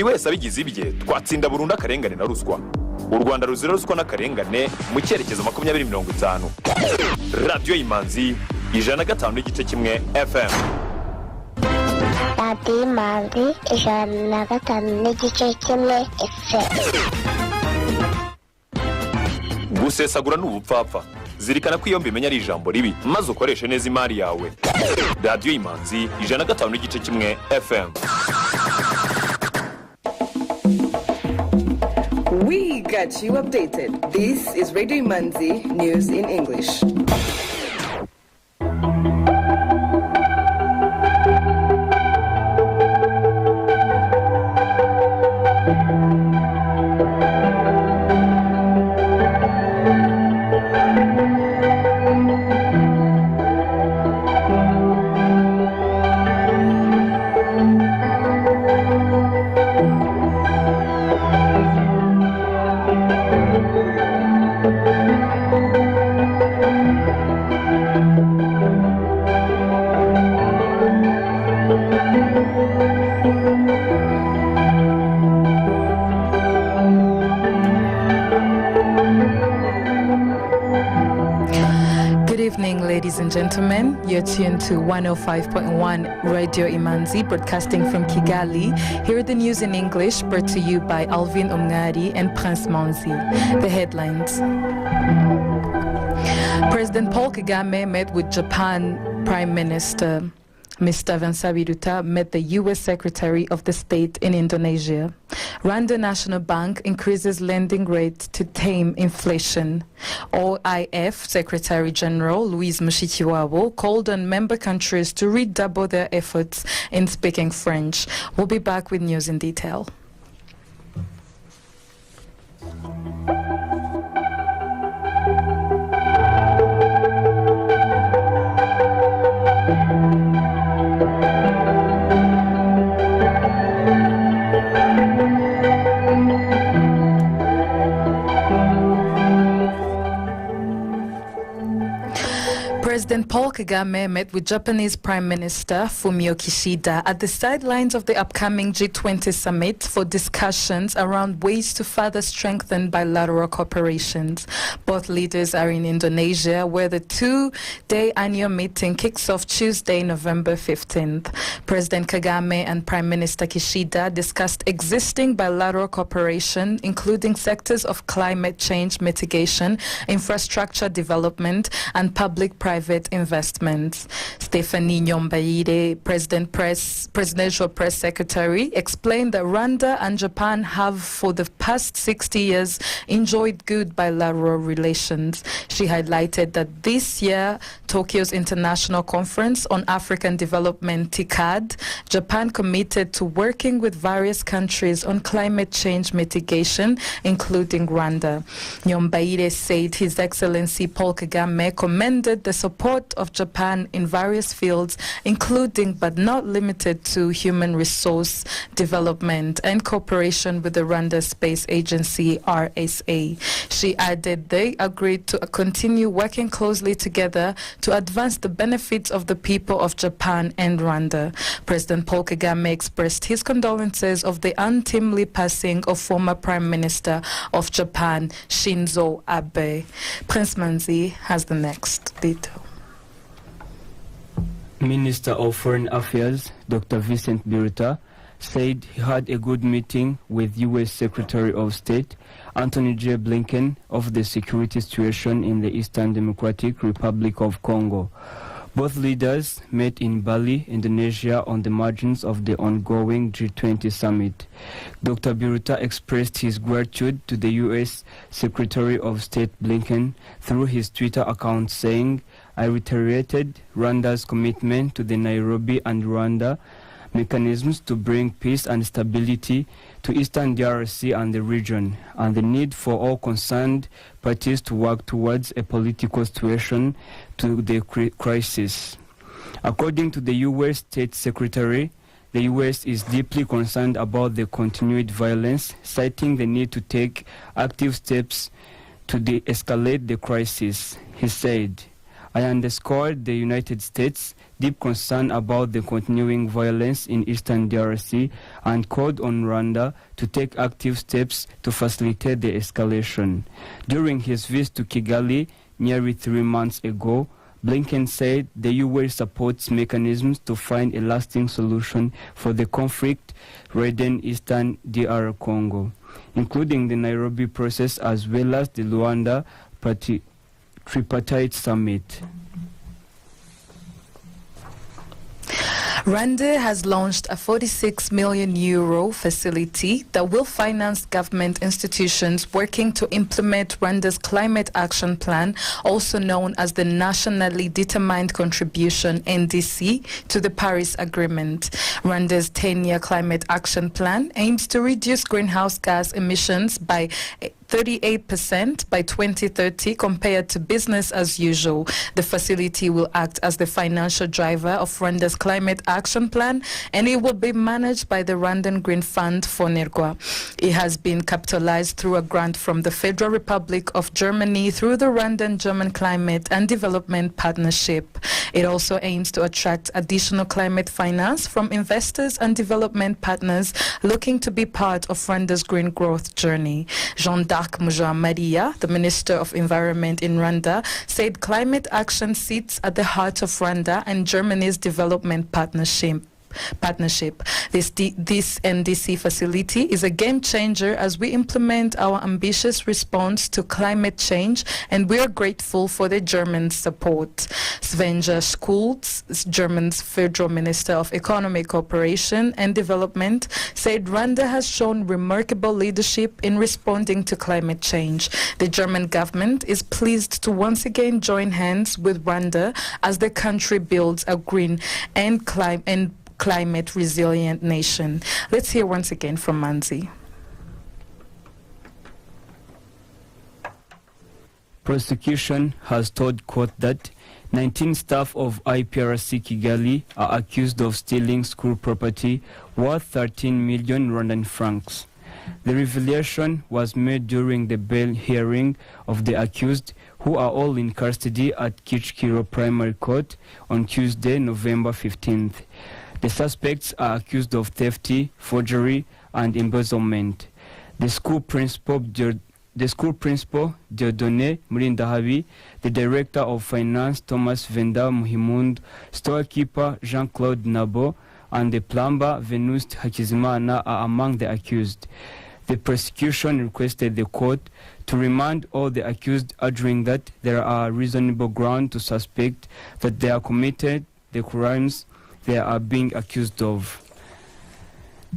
wese abigize ibye twatsinda burundu akarengane na ruswa. U Rwanda ruzira ruswa n'akarengane mu cyerekezo 2050. Radio Imanzi 105.1 FM. Radio Imanzi 105.1 FM. Gusesagura n'ubupfapfa. Zirikana ko iyo mbimenya ari ijambo ribi maze ukoreshe neza imari yawe. Radio Imanzi 105.1 FM. We got you updated. This is Radio Imanzi News in English. Ladies and gentlemen, you're tuned to 105.1 Radio Imanzi, broadcasting from Kigali. Here are the news in English, brought to you by Alvin Omngari and Prince Manzi. The headlines. President Paul Kagame met with Japan Prime Minister Mr. Vansabiruta met the U.S. Secretary of the State in Indonesia. Rwanda National Bank increases lending rate to tame inflation. OIF Secretary General Louise Mushikiwabo called on member countries to redouble their efforts in speaking French. We'll be back with news in detail. President Paul Kagame met with Japanese Prime Minister Fumio Kishida at the sidelines of the upcoming G20 summit for discussions around ways to further strengthen bilateral cooperation. Both leaders are in Indonesia, where the two-day annual meeting kicks off Tuesday, November 15th. President Kagame and Prime Minister Kishida discussed existing bilateral cooperation, including sectors of climate change mitigation, infrastructure development, and public-private investments. Stephanie Nyombayire, Presidential Press Secretary, explained that Rwanda and Japan have, for the past 60 years, enjoyed good bilateral relations. She highlighted that this year, Tokyo's International Conference on African Development, TICAD, Japan committed to working with various countries on climate change mitigation, including Rwanda. Nyombayire said His Excellency Paul Kagame commended the support of Japan in various fields, including but not limited to human resource development and cooperation with the Rwanda Space Agency, RSA. She added they agreed to continue working closely together to advance the benefits of the people of Japan and Rwanda. President Paul Kagame expressed his condolences of the untimely passing of former Prime Minister of Japan, Shinzo Abe. Prince Manzi has the next detail. Minister of Foreign Affairs, Dr. Vincent Biruta, said he had a good meeting with U.S. Secretary of State Antony J. Blinken of the security situation in the Eastern Democratic Republic of Congo. Both leaders met in Bali, Indonesia, on the margins of the ongoing G20 summit. Dr. Biruta expressed his gratitude to the U.S. Secretary of State Blinken through his Twitter account, saying, "I reiterated Rwanda's commitment to the Nairobi and Rwanda mechanisms to bring peace and stability to Eastern DRC and the region, and the need for all concerned parties to work towards a political solution to the crisis." According to the U.S. State Secretary, the U.S. is deeply concerned about the continued violence, citing the need to take active steps to de-escalate the crisis. He said, I underscored the United States' deep concern about the continuing violence in eastern DRC and called on Rwanda to take active steps to facilitate the escalation. During his visit to Kigali nearly 3 months ago, Blinken said the US supports mechanisms to find a lasting solution for the conflict-ridden eastern DR Congo, including the Nairobi process as well as the Luanda tripartite summit. Rwanda has launched a 46 million euro facility that will finance government institutions working to implement Rwanda's Climate Action Plan, also known as the Nationally Determined Contribution (NDC) to the Paris Agreement. Rwanda's 10-year Climate Action Plan aims to reduce greenhouse gas emissions by 38% by 2030 compared to business as usual. The facility will act as the financial driver of Rwanda's Climate Action Plan, and it will be managed by the Rwandan Green Fund (FONERWA). It has been capitalized through a grant from the Federal Republic of Germany through the Rwandan-German Climate and Development Partnership. It also aims to attract additional climate finance from investors and development partners looking to be part of Rwanda's green growth journey. Jean-Darc Mujawamariya, the Minister of Environment in Rwanda, said climate action sits at the heart of Rwanda and Germany's development partnership. This NDC facility is a game changer as we implement our ambitious response to climate change, and we are grateful for the German support. Svenja Schulz, German's Federal Minister of Economic Cooperation and Development, said Rwanda has shown remarkable leadership in responding to climate change. The German government is pleased to once again join hands with Rwanda as the country builds a green and climate resilient nation. Let's hear once again from Imanzi. Prosecution has told court that 19 staff of IPRC Kigali are accused of stealing school property worth 13 million Rwandan francs. The revelation was made during the bail hearing of the accused, who are all in custody at Kichkiro Primary Court on Tuesday, November 15th. The suspects are accused of theft, forgery, and embezzlement. The school principal, Dieudonné Murindahabi, the director of finance, Thomas Venda Muhimund, storekeeper, Jean-Claude Nabo, and the plumber, Venuste Hakizimana, are among the accused. The prosecution requested the court to remand all the accused, arguing that there are reasonable grounds to suspect that they have committed the crimes they are being accused of.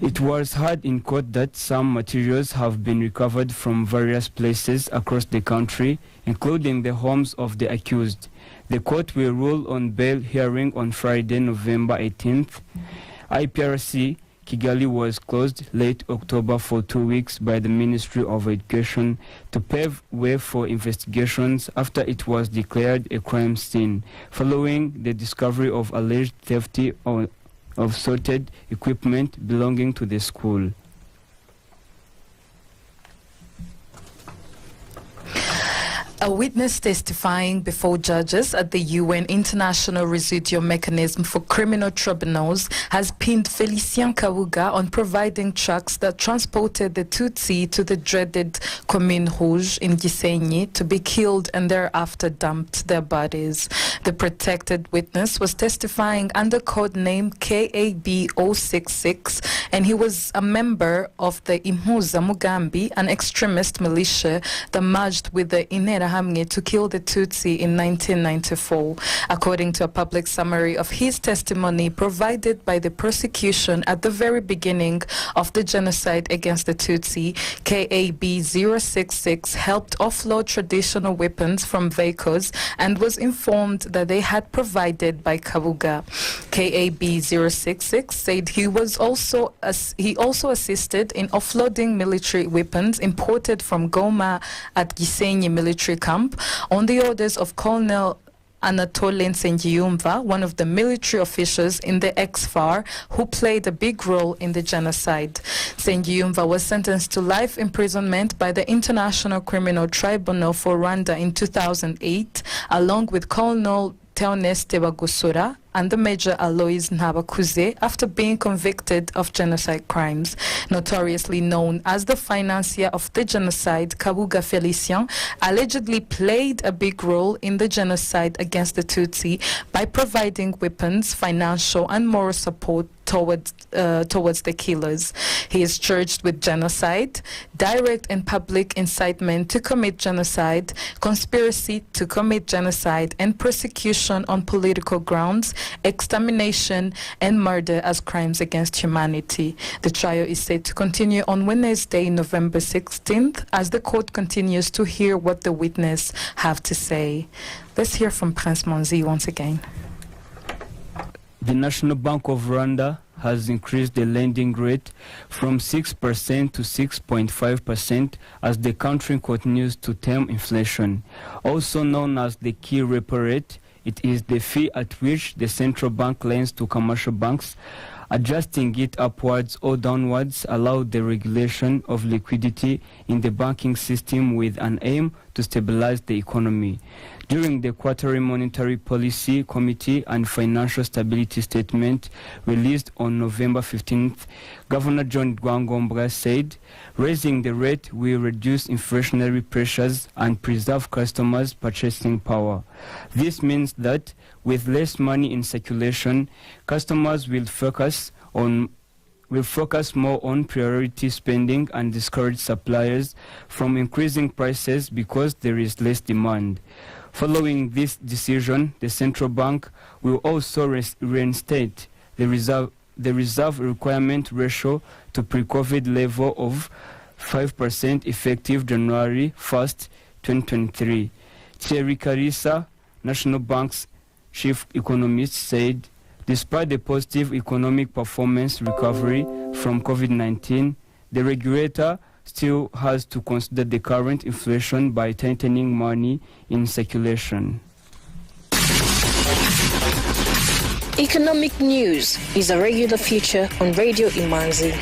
It was heard in court that some materials have been recovered from various places across the country, including the homes of the accused. The court will rule on bail hearing on Friday, November 18th. IPRC Kigali was closed late October for 2 weeks by the Ministry of Education to pave way for investigations after it was declared a crime scene, following the discovery of alleged theft of sorted equipment belonging to the school. A witness testifying before judges at the UN International Residual Mechanism for Criminal Tribunals has pinned Félicien Kabuga on providing trucks that transported the Tutsi to the dreaded Commune Rouge in Gisenyi to be killed and thereafter dumped their bodies. The protected witness was testifying under code name KAB 066, and he was a member of the Imhuza Mugambi, an extremist militia that merged with the Interahamwe to kill the Tutsi in 1994. According to a public summary of his testimony provided by the prosecution at the very beginning of the genocide against the Tutsi, KAB 066 helped offload traditional weapons from vehicles and was informed that they had provided by Kabuga. KAB 066 said he also assisted in offloading military weapons imported from Goma at Gisenyi military camp on the orders of Colonel Anatole Nsengiyumva, one of the military officials in the ex-FAR who played a big role in the genocide. Nsengiyumva was sentenced to life imprisonment by the International Criminal Tribunal for Rwanda in 2008, along with Colonel Theoneste Bagosora and the Major Aloys Ntabakuze after being convicted of genocide crimes. Notoriously known as the financier of the genocide, Kabuga Felicien allegedly played a big role in the genocide against the Tutsi by providing weapons, financial and moral support towards the killers. He is charged with genocide, direct and public incitement to commit genocide, conspiracy to commit genocide, and persecution on political grounds, extermination, and murder as crimes against humanity. The trial is set to continue on Wednesday, November 16th, as the court continues to hear what the witnesses have to say. Let's hear from Prince Imanzi once again. The National Bank of Rwanda has increased the lending rate from 6% to 6.5% as the country continues to tame inflation. Also known as the key repo rate, it is the fee at which the central bank lends to commercial banks. Adjusting it upwards or downwards allows the regulation of liquidity in the banking system with an aim to stabilize the economy. During the quarterly Monetary Policy Committee and Financial Stability Statement released on November 15th, Governor John Rwangombwa said, raising the rate will reduce inflationary pressures and preserve customers' purchasing power. This means that with less money in circulation, customers will focus more on priority spending and discourage suppliers from increasing prices because there is less demand. Following this decision, the central bank will also reinstate the reserve requirement ratio to pre-COVID level of 5% effective January 1st, 2023. Thierry Karisa, National Bank's chief economist, said, despite the positive economic performance recovery from COVID-19, the regulator still has to consider the current inflation by tightening money in circulation. Economic news is a regular feature on Radio Imanzi.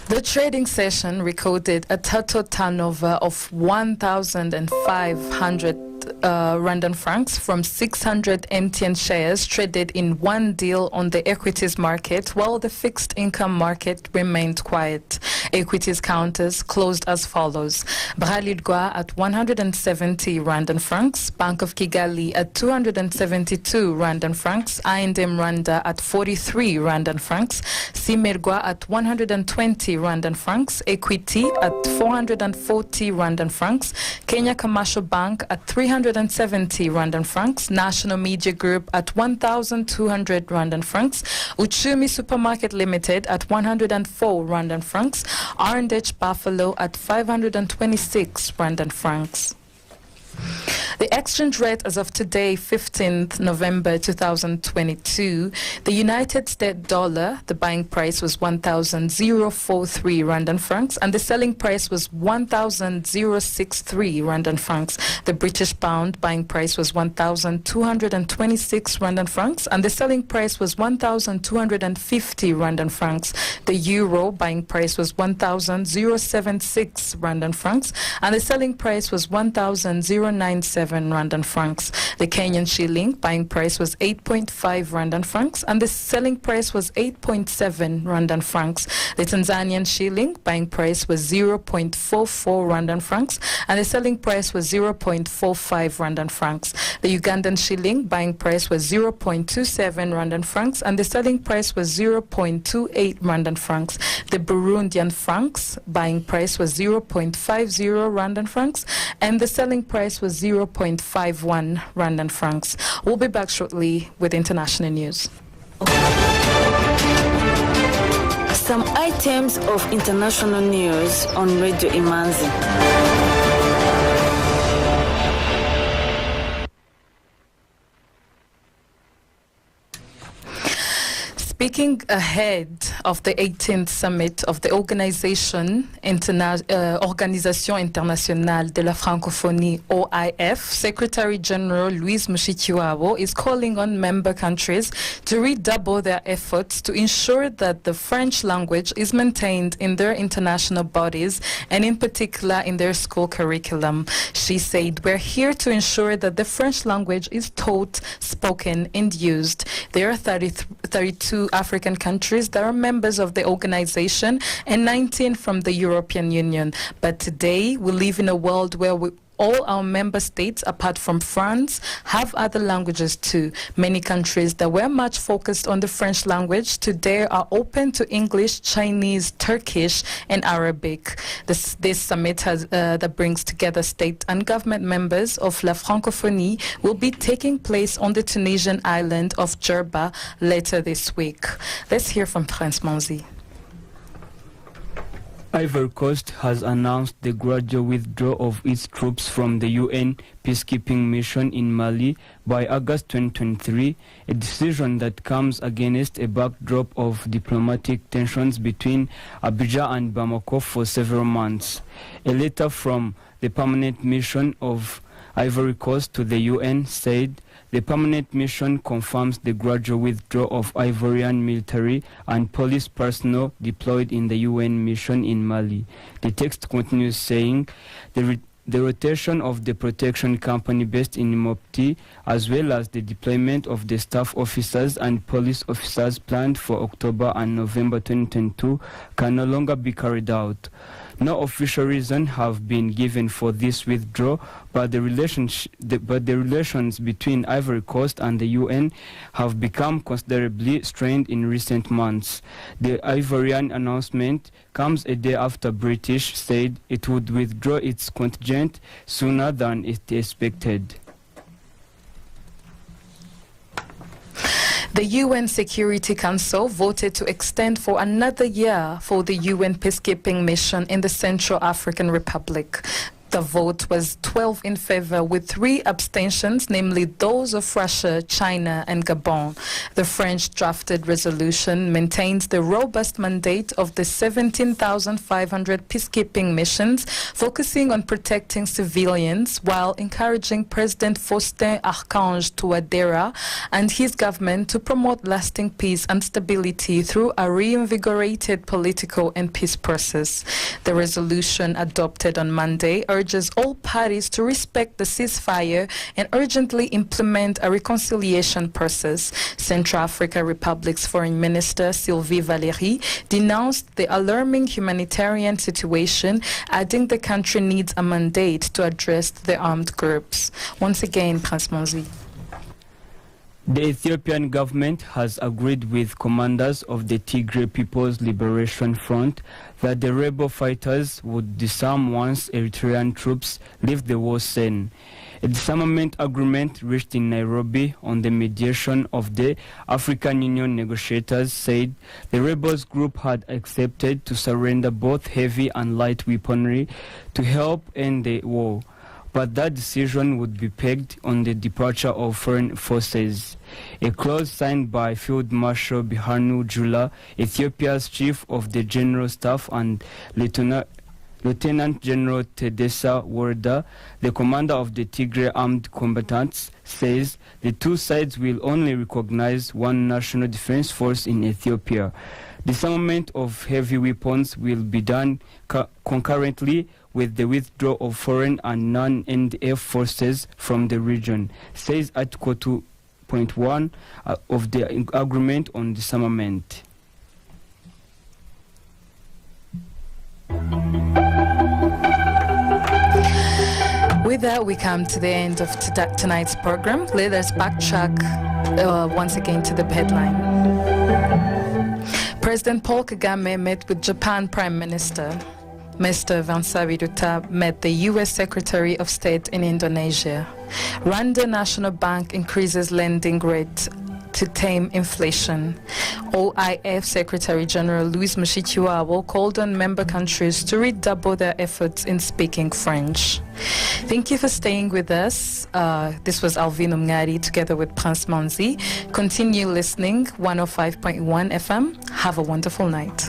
The trading session recorded a total turnover of 1,500 Rwandan francs from 600 MTN shares traded in one deal on the equities market, while the fixed income market remained quiet. Equities counters closed as follows: Bralirwa at 170 Rwandan francs, Bank of Kigali at 272 Rwandan francs, I&M Rwanda at 43 Rwandan francs, Simerwa at 120 Rwandan francs, Equity at 440 Rwandan francs, Kenya Commercial Bank at 370 Rwandan francs, National Media Group at 1,200 Rwandan francs, Uchumi Supermarket Limited at 104 Rwandan francs, R&H Buffalo at 526 Rwandan francs. The exchange rate as of today, 15th November 2022, the United States dollar, the buying price was 1,043 Rwandan francs and the selling price was 1,063 Rwandan francs. The British pound buying price was 1,226 Rwandan francs and the selling price was 1,250 Rwandan francs. The euro buying price was 1,076 Rwandan francs and the selling price was 1,097 Rwandan francs. The Kenyan shilling buying price was 8.5 Rwandan francs and the selling price was 8.7 Rwandan francs. The Tanzanian shilling buying price was 0.44 Rwandan francs and the selling price was 0.45 Rwandan francs. The Ugandan shilling buying price was 0.27 Rwandan francs and the selling price was 0.28 Rwandan francs. The Burundian francs buying price was 0.50 Rwandan francs and the selling price was 0.51 Rwandan francs. We'll be back shortly with international news. Some items of international news on Radio Imanzi. Speaking ahead of the 18th summit of the Organisation Internationale de la Francophonie, OIF, Secretary General Louise Mushikiwabo is calling on member countries to redouble their efforts to ensure that the French language is maintained in their international bodies and in particular in their school curriculum. She said, "We're here to ensure that the French language is taught, spoken and used." There are 32 African countries that are members of the organization and 19 from the European Union. But today we live in a world where all our member states, apart from France, have other languages too. Many countries that were much focused on the French language today are open to English, Chinese, Turkish, and Arabic. This summit that brings together state and government members of La Francophonie will be taking place on the Tunisian island of Djerba later this week. Let's hear from Imanzi. Ivory Coast has announced the gradual withdrawal of its troops from the UN peacekeeping mission in Mali by August 2023, a decision that comes against a backdrop of diplomatic tensions between Abidjan and Bamako for several months. A letter from the permanent mission of Ivory Coast to the UN said the permanent mission confirms the gradual withdrawal of Ivorian military and police personnel deployed in the UN mission in Mali. The text continues saying the rotation of the protection company based in Mopti, as well as the deployment of the staff officers and police officers planned for October and November 2022 can no longer be carried out. No official reason have been given for this withdrawal, but the relations between Ivory Coast and the UN have become considerably strained in recent months. The Ivorian announcement comes a day after British said it would withdraw its contingent sooner than it expected. The UN Security Council voted to extend for another year for the UN peacekeeping mission in the Central African Republic. The vote was 12 in favor with 3 abstentions, namely those of Russia, China and Gabon. The French drafted resolution maintains the robust mandate of the 17,500 peacekeeping missions, focusing on protecting civilians while encouraging President Faustin Archange Touadéra and his government to promote lasting peace and stability through a reinvigorated political and peace process. The resolution adopted on Monday urges all parties to respect the ceasefire and urgently implement a reconciliation process. Central Africa Republic's Foreign Minister Sylvie Valéry denounced the alarming humanitarian situation, adding the country needs a mandate to address the armed groups. Once again, Prince Monzi. The Ethiopian government has agreed with commanders of the Tigray People's Liberation Front that the rebel fighters would disarm once Eritrean troops leave the war scene. A disarmament agreement reached in Nairobi on the mediation of the African Union negotiators said the rebels group had accepted to surrender both heavy and light weaponry to help end the war, but that decision would be pegged on the departure of foreign forces. A clause signed by Field Marshal Birhanu Jula, Ethiopia's chief of the general staff, and Lieutenant General Tedessa Worda, the commander of the Tigray armed combatants, says the two sides will only recognize one national defense force in Ethiopia. Disarmament of heavy weapons will be done concurrently with the withdrawal of foreign and non-NDF forces from the region, says Article 2.1 of the agreement on disarmament. With that, we come to the end of tonight's program. Let us backtrack once again to the headline. President Paul Kagame met with Japan Prime Minister. Mr. Vansa Widuta met the U.S. Secretary of State in Indonesia. Rwanda National Bank increases lending rate to tame inflation. OIF Secretary General Louis Mushikiwabo called on member countries to redouble their efforts in speaking French. Thank you for staying with us. This was Alvin Umngari together with Prince Imanzi. Continue listening, 105.1 FM. Have a wonderful night.